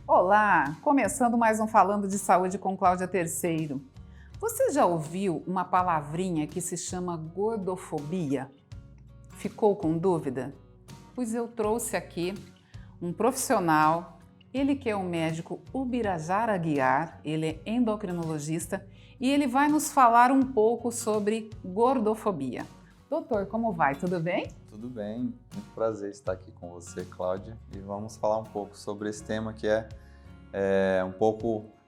Olá, começando mais um Falando de Saúde com Cláudia Terceiro. Você já ouviu uma palavrinha que se chama gordofobia? Ficou com dúvida? Pois eu trouxe aqui um profissional, ele que é o médico Ubirajara Aguiar, ele é endocrinologista e ele vai nos falar um pouco sobre gordofobia. Doutor, como vai? Tudo bem? Tudo bem, muito prazer estar aqui com você, Cláudia, e vamos falar um pouco sobre esse tema que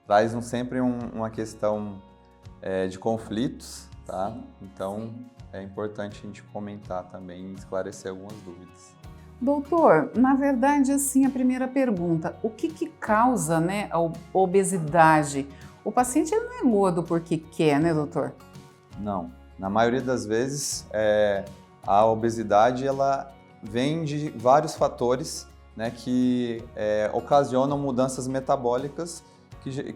traz sempre uma questão de conflitos, tá? Então é importante a gente comentar também e esclarecer algumas dúvidas. Doutor, na verdade, assim, a primeira pergunta, o que causa, a obesidade? O paciente ele não é gordo porque quer, né, doutor? Não, na maioria das vezes a obesidade ela vem de vários fatores, né, que ocasionam mudanças metabólicas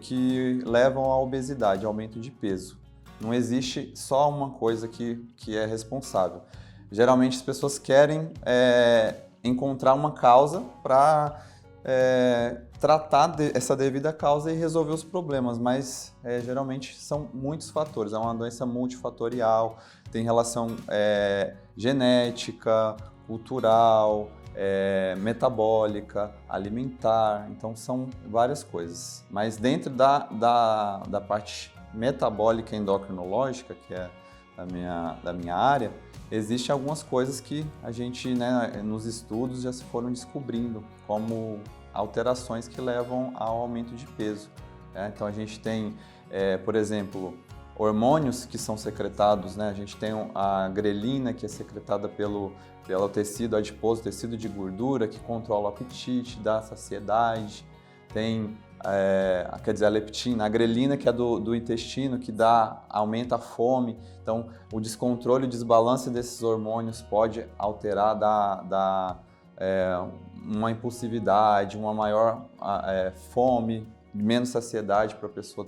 que levam à obesidade, aumento de peso. Não existe só uma coisa que é responsável. Geralmente as pessoas querem encontrar uma causa para tratar essa devida causa e resolver os problemas, mas geralmente são muitos fatores. É uma doença multifatorial, tem relação genética, cultural, metabólica, alimentar, então são várias coisas. Mas dentro da parte metabólica endocrinológica, que é da minha área, existem algumas coisas que a gente, nos estudos já se foram descobrindo como alterações que levam ao aumento de peso. Então a gente tem, por exemplo, hormônios que são secretados, a gente tem a grelina, que é secretada pelo tecido adiposo, tecido de gordura, que controla o apetite, dá saciedade. Tem a leptina, a grelina, que é do intestino, que aumenta a fome. Então, o descontrole e o desbalance desses hormônios pode alterar, dar uma impulsividade, uma maior fome, menos saciedade para a pessoa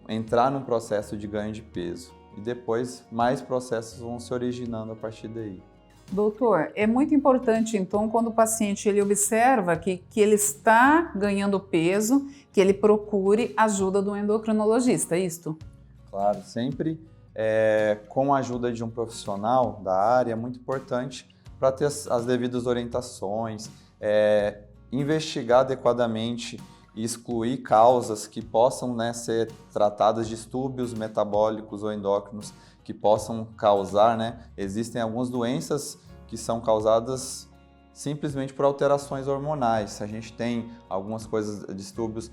entrar num processo de ganho de peso. E depois, mais processos vão se originando a partir daí. Doutor, é muito importante, então, quando o paciente ele observa que ele está ganhando peso, que ele procure ajuda do endocrinologista, é isto? Claro, sempre com a ajuda de um profissional da área é muito importante para ter as devidas orientações, investigar adequadamente e excluir causas que possam ser tratadas, distúrbios metabólicos ou endócrinos que possam causar, existem algumas doenças que são causadas simplesmente por alterações hormonais. A gente tem algumas coisas, distúrbios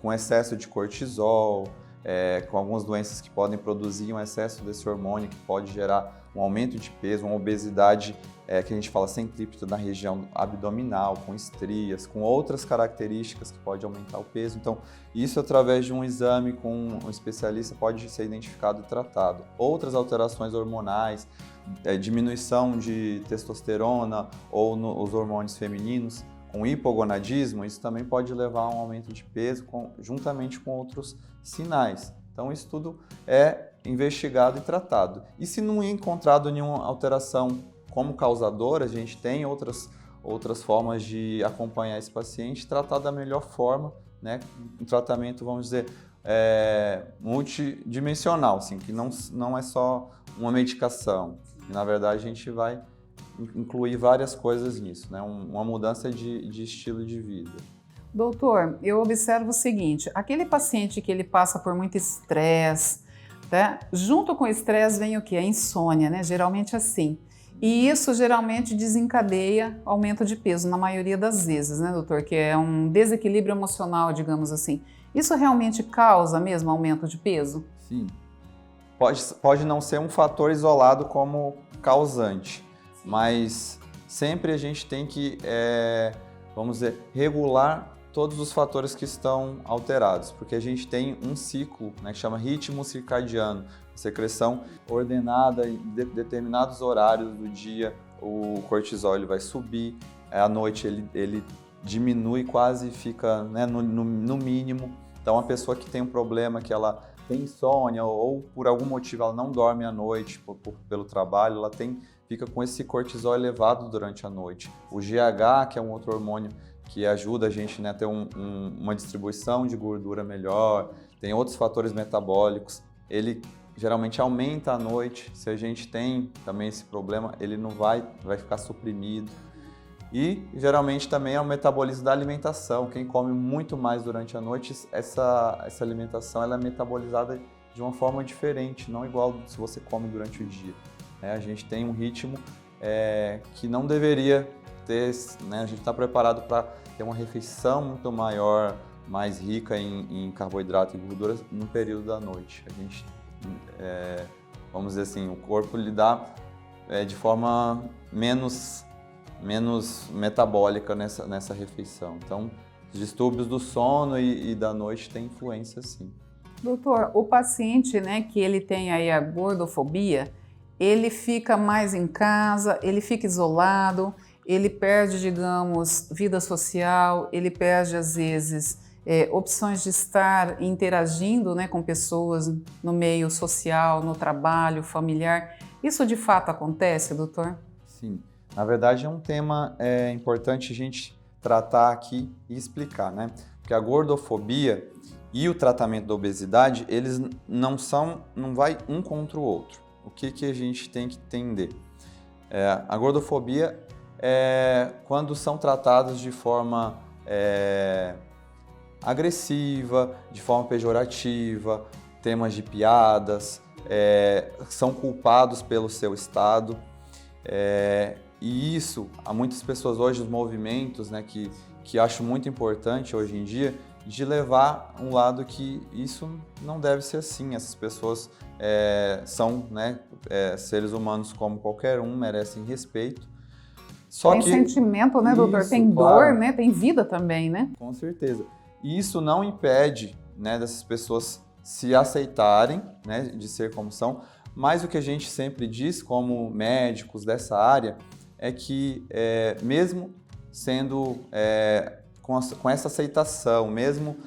com excesso de cortisol, com algumas doenças que podem produzir um excesso desse hormônio que pode gerar um aumento de peso, uma obesidade que a gente fala centrípeta na região abdominal, com estrias, com outras características que pode aumentar o peso. Então, isso através de um exame com um especialista pode ser identificado e tratado. Outras alterações hormonais, diminuição de testosterona ou os hormônios femininos, com hipogonadismo, isso também pode levar a um aumento de peso juntamente com outros sinais. Então, isso tudo é investigado e tratado. E se não é encontrado nenhuma alteração como causadora, a gente tem outras formas de acompanhar esse paciente, tratar da melhor forma, um tratamento, vamos dizer, multidimensional, assim, que não é só uma medicação. E, na verdade, a gente vai incluir várias coisas nisso, uma mudança de estilo de vida. Doutor, eu observo o seguinte, aquele paciente que ele passa por muito estresse, junto com o estresse vem o quê? A insônia, geralmente assim. E isso geralmente desencadeia aumento de peso, na maioria das vezes, doutor? Que é um desequilíbrio emocional, digamos assim. Isso realmente causa mesmo aumento de peso? Sim. Pode não ser um fator isolado como causante, mas sempre a gente tem que, vamos dizer, regular todos os fatores que estão alterados, porque a gente tem um ciclo, que chama ritmo circadiano, secreção ordenada em determinados horários do dia, o cortisol ele vai subir, à noite ele diminui, quase fica no mínimo. Então, a pessoa que tem um problema, que ela tem insônia ou por algum motivo ela não dorme à noite pelo trabalho, ela fica com esse cortisol elevado durante a noite. O GH, que é um outro hormônio que ajuda a gente, né, a ter uma distribuição de gordura melhor, tem outros fatores metabólicos, ele geralmente aumenta à noite. Se a gente tem também esse problema, ele não vai ficar suprimido. E geralmente também é o metabolismo da alimentação. Quem come muito mais durante a noite, essa alimentação ela é metabolizada de uma forma diferente, não igual se você come durante o dia. A gente tem um ritmo que não deveria ter, né? A gente está preparado para ter uma refeição muito maior, mais rica em carboidrato e gorduras no período da noite. A gente, vamos dizer assim, o corpo lida de forma menos metabólica nessa refeição. Então, os distúrbios do sono e da noite têm influência, sim. Doutor, o paciente, né, que ele tem aí a gordofobia, ele fica mais em casa, ele fica isolado, ele perde, digamos, vida social, ele perde, às vezes, opções de estar interagindo, né, com pessoas no meio social, no trabalho, familiar. Isso de fato acontece, doutor? Sim. Na verdade, é um tema importante a gente tratar aqui e explicar, né? Porque a gordofobia e o tratamento da obesidade, eles não vai um contra o outro. O que a gente tem que entender? A gordofobia é quando são tratados de forma agressiva, de forma pejorativa, temas de piadas, são culpados pelo seu estado. E isso, há muitas pessoas hoje, os movimentos, né, que acho muito importante hoje em dia, de levar um lado que isso não deve ser assim. Essas pessoas são, né, seres humanos como qualquer um, merecem respeito. Tem sentimento, né, doutor? Isso, tem dor, claro, né? Tem vida também, né? Com certeza. E isso não impede, né, dessas pessoas se aceitarem, né, de ser como são, mas o que a gente sempre diz como médicos dessa área é que mesmo sendo com essa aceitação, mesmo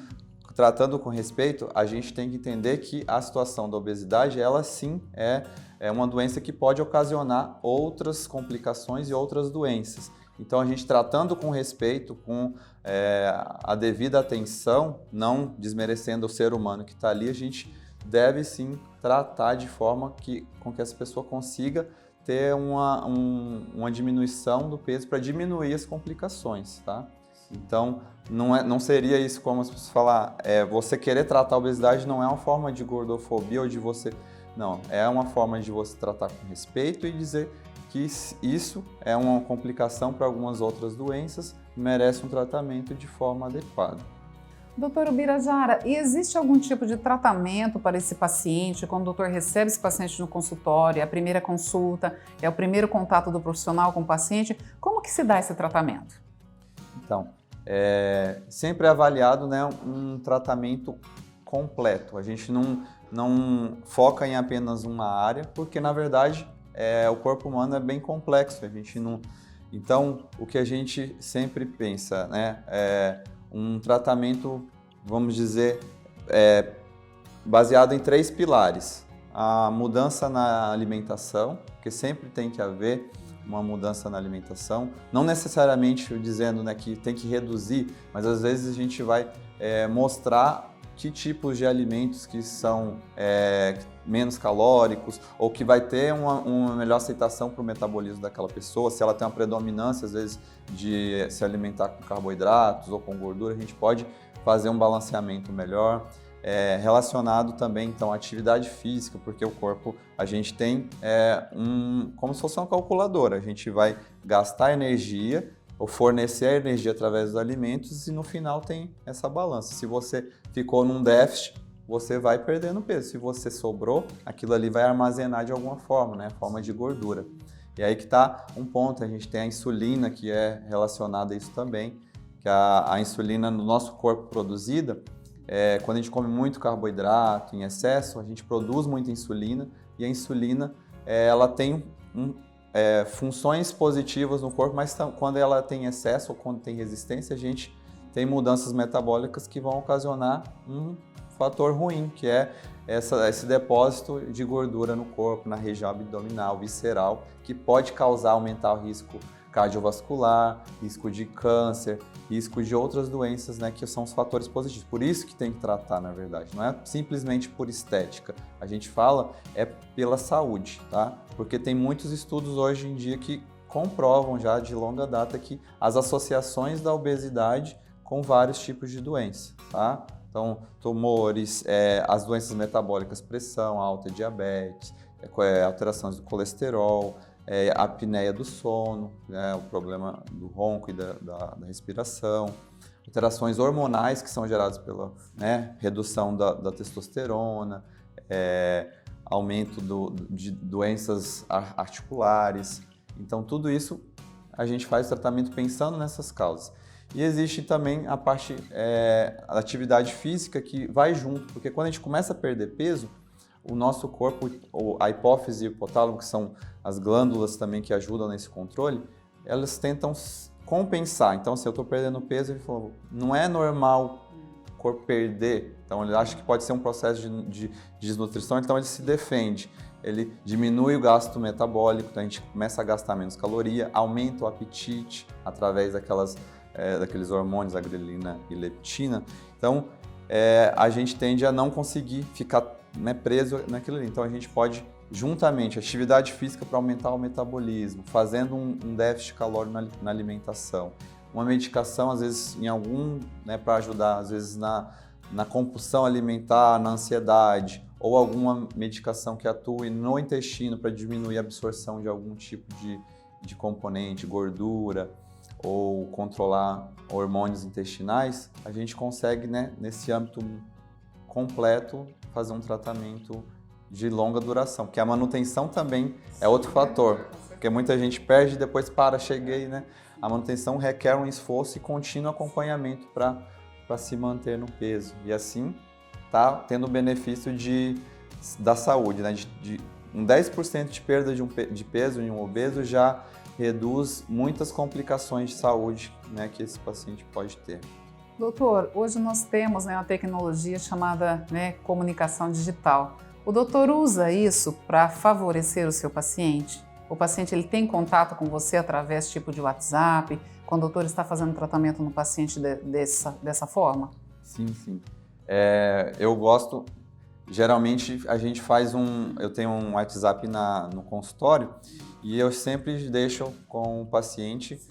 tratando com respeito, a gente tem que entender que a situação da obesidade, ela sim é uma doença que pode ocasionar outras complicações e outras doenças. Então, a gente tratando com respeito, com a devida atenção, não desmerecendo o ser humano que está ali, a gente deve sim tratar de forma com que essa pessoa consiga ter uma diminuição do peso para diminuir as complicações, tá? Então, não seria isso como as pessoas falam, você querer tratar a obesidade não é uma forma de gordofobia ou de você... Não, é uma forma de você tratar com respeito e dizer que isso é uma complicação para algumas outras doenças e merece um tratamento de forma adequada. Doutor Ubirajara, e existe algum tipo de tratamento para esse paciente? Quando o doutor recebe esse paciente no consultório, é a primeira consulta, é o primeiro contato do profissional com o paciente, como que se dá esse tratamento? Então, sempre é avaliado, né, um tratamento completo. A gente não foca em apenas uma área, porque na verdade o corpo humano é bem complexo. A gente não... Então, o que a gente sempre pensa, né, um tratamento, vamos dizer, baseado em 3 pilares. A mudança na alimentação, porque sempre tem que haver uma mudança na alimentação, não necessariamente dizendo, né, que tem que reduzir, mas às vezes a gente vai mostrar que tipos de alimentos que são menos calóricos ou que vai ter uma melhor aceitação para o metabolismo daquela pessoa. Se ela tem uma predominância, às vezes, de se alimentar com carboidratos ou com gordura, a gente pode fazer um balanceamento melhor. Relacionado também, então, à atividade física, porque o corpo, a gente tem como se fosse uma calculadora. A gente vai gastar energia ou fornecer a energia através dos alimentos e no final tem essa balança. Se você ficou num déficit, você vai perdendo peso. Se você sobrou, aquilo ali vai armazenar de alguma forma, né? Forma de gordura. E aí que está um ponto, a gente tem a insulina que é relacionada a isso também, que a insulina no nosso corpo produzida, quando a gente come muito carboidrato em excesso, a gente produz muita insulina e a insulina ela tem funções positivas no corpo, mas quando ela tem excesso ou quando tem resistência, a gente tem mudanças metabólicas que vão ocasionar um fator ruim, que é esse depósito de gordura no corpo, na região abdominal, visceral, que pode aumentar o risco cardiovascular, risco de câncer, risco de outras doenças, né, que são os fatores positivos. Por isso que tem que tratar, na verdade. Não é simplesmente por estética. A gente fala pela saúde, tá? Porque tem muitos estudos hoje em dia que comprovam já de longa data que as associações da obesidade com vários tipos de doenças, tá? Então, tumores, as doenças metabólicas, pressão alta, diabetes, alterações do colesterol, a apneia do sono, né, o problema do ronco e da respiração, alterações hormonais que são geradas pela, né, redução da testosterona, aumento de doenças articulares. Então, tudo isso a gente faz tratamento pensando nessas causas. E existe também a parte da atividade física que vai junto, porque quando a gente começa a perder peso, o nosso corpo, a hipófise e o hipotálamo, que são as glândulas também que ajudam nesse controle, elas tentam compensar. Então, se eu estou perdendo peso, ele falou, não é normal o corpo perder. Então, ele acha que pode ser um processo de desnutrição, então ele se defende. Ele diminui o gasto metabólico, então a gente começa a gastar menos caloria, aumenta o apetite através daqueles hormônios, a grelina e leptina. Então, a gente tende a não conseguir ficar, né, preso naquilo ali. Então, a gente pode, juntamente, atividade física para aumentar o metabolismo, fazendo um déficit calórico na alimentação, uma medicação, às vezes, né, para ajudar, às vezes, na compulsão alimentar, na ansiedade, ou alguma medicação que atue no intestino para diminuir a absorção de algum tipo de componente, gordura, ou controlar hormônios intestinais, a gente consegue, né, nesse âmbito completo, fazer um tratamento de longa duração, porque a manutenção também é outro fator, porque muita gente perde e depois cheguei, né? A manutenção requer um esforço e contínuo acompanhamento para se manter no peso, e assim tá tendo o benefício da saúde, né? De 10% de perda de peso em um obeso já reduz muitas complicações de saúde, né, que esse paciente pode ter. Doutor, hoje nós temos, né, uma tecnologia chamada, né, comunicação digital. O doutor usa isso para favorecer o seu paciente? O paciente ele tem contato com você através tipo de WhatsApp, quando o doutor está fazendo tratamento no paciente dessa forma? Sim, sim. Eu gosto, geralmente a gente eu tenho um WhatsApp no consultório e eu sempre deixo com o paciente,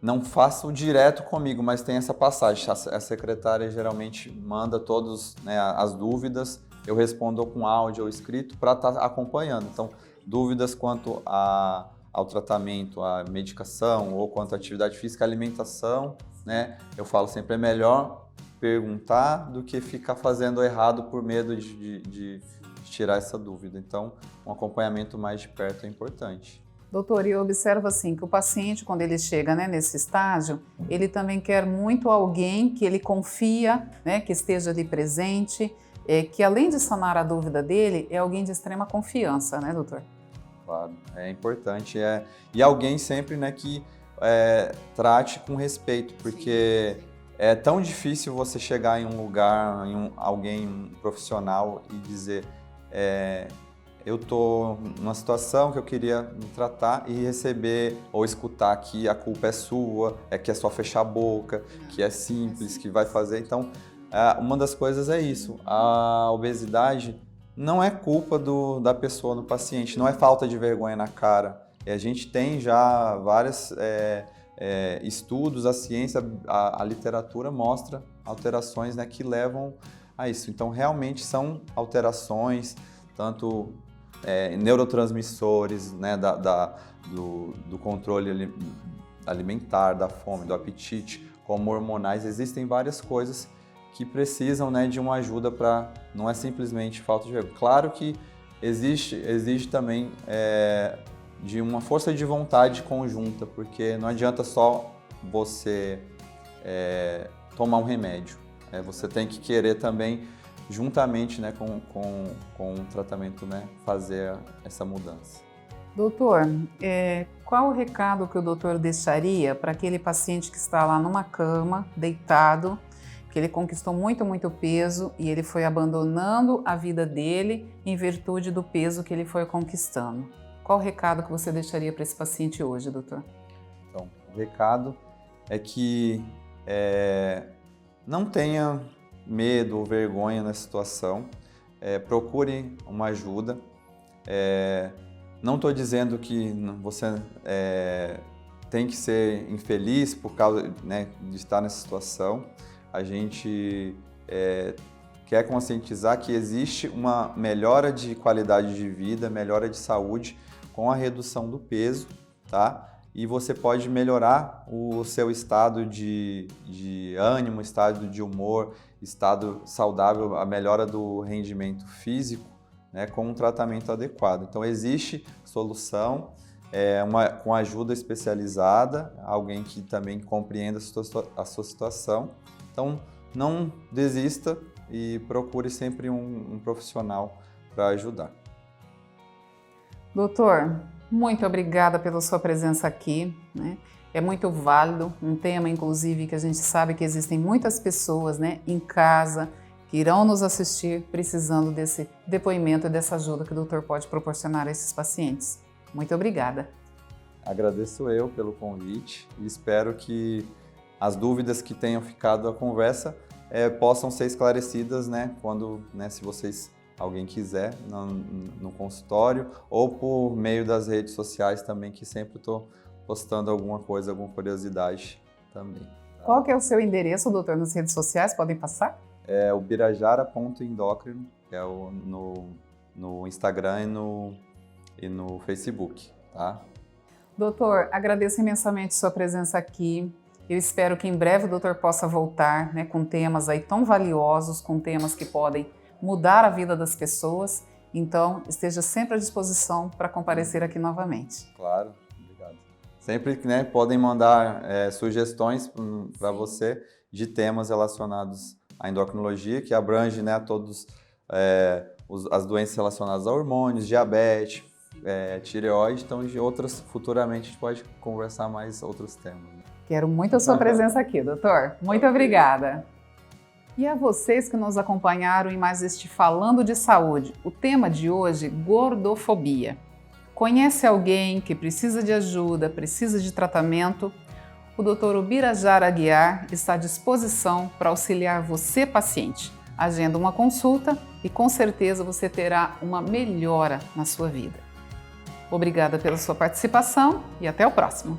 não faço direto comigo, mas tem essa passagem, a secretária geralmente manda todas, né, as dúvidas, eu respondo com áudio ou escrito para estar acompanhando. Então, dúvidas quanto ao tratamento, à medicação ou quanto à atividade física, alimentação, né, eu falo sempre é melhor perguntar do que ficar fazendo errado por medo de tirar essa dúvida. Então, um acompanhamento mais de perto é importante. Doutor, eu observo assim que o paciente, quando ele chega, né, nesse estágio, ele também quer muito alguém que ele confia, né, que esteja ali presente, que além de sanar a dúvida dele, é alguém de extrema confiança, né, doutor? Claro, é importante. E alguém sempre, né, que trate com respeito, porque é tão difícil você chegar em um lugar, alguém profissional e dizer eu estou numa situação que eu queria me tratar e receber ou escutar que a culpa é sua, que é só fechar a boca, que é simples, que vai fazer. Então, uma das coisas é isso, a obesidade não é culpa da pessoa, do paciente, não é falta de vergonha na cara. A gente tem já vários estudos, a ciência, a literatura mostra alterações, né, que levam a isso. Então, realmente são alterações, tanto neurotransmissores, né, do controle alimentar, da fome, do apetite, como hormonais. Existem várias coisas que precisam, né, de uma ajuda para... Não é simplesmente falta de vergonha. Claro que existe também de uma força de vontade conjunta, porque não adianta só você tomar um remédio. Você tem que querer também, juntamente, né, com o tratamento, né, fazer essa mudança. Doutor, qual o recado que o doutor deixaria para aquele paciente que está lá numa cama, deitado, porque ele conquistou muito peso e ele foi abandonando a vida dele em virtude do peso que ele foi conquistando. Qual o recado que você deixaria para esse paciente hoje, doutor? Então, o recado é que não tenha medo ou vergonha na situação, procure uma ajuda. Não estou dizendo que você tem que ser infeliz por causa, né, de estar nessa situação. A gente quer conscientizar que existe uma melhora de qualidade de vida, melhora de saúde com a redução do peso, tá? E você pode melhorar o seu estado de ânimo, estado de humor, estado saudável, a melhora do rendimento físico, né, com um tratamento adequado. Então existe solução, com ajuda especializada, alguém que também compreenda a sua situação. Então não desista e procure sempre um profissional para ajudar. Doutor, muito obrigada pela sua presença aqui, né? É muito válido, um tema inclusive que a gente sabe que existem muitas pessoas, né, em casa que irão nos assistir precisando desse depoimento e dessa ajuda que o doutor pode proporcionar a esses pacientes. Muito obrigada. Agradeço eu pelo convite e espero que as dúvidas que tenham ficado da conversa possam ser esclarecidas, né, quando, né, se alguém quiser, no consultório ou por meio das redes sociais também, que sempre estou postando alguma coisa, alguma curiosidade também. Tá? Qual que é o seu endereço, doutor, nas redes sociais? Podem passar? É o birajara.endócrino, que é no Instagram e no Facebook, tá? Doutor, agradeço imensamente sua presença aqui. Eu espero que em breve o doutor possa voltar, né, com temas aí tão valiosos, com temas que podem mudar a vida das pessoas. Então, esteja sempre à disposição para comparecer aqui novamente. Claro, obrigado. Sempre, né, podem mandar sugestões para você de temas relacionados à endocrinologia, que abrange, né, todos as doenças relacionadas a hormônios, diabetes, tireoide, então de outras futuramente a gente pode conversar mais outros temas. Quero muito a sua presença aqui, doutor. Muito obrigada. E a vocês que nos acompanharam em mais este Falando de Saúde. O tema de hoje, gordofobia. Conhece alguém que precisa de ajuda, precisa de tratamento? O Dr. Birajara Aguiar está à disposição para auxiliar você, paciente. Agenda uma consulta e com certeza você terá uma melhora na sua vida. Obrigada pela sua participação e até o próximo.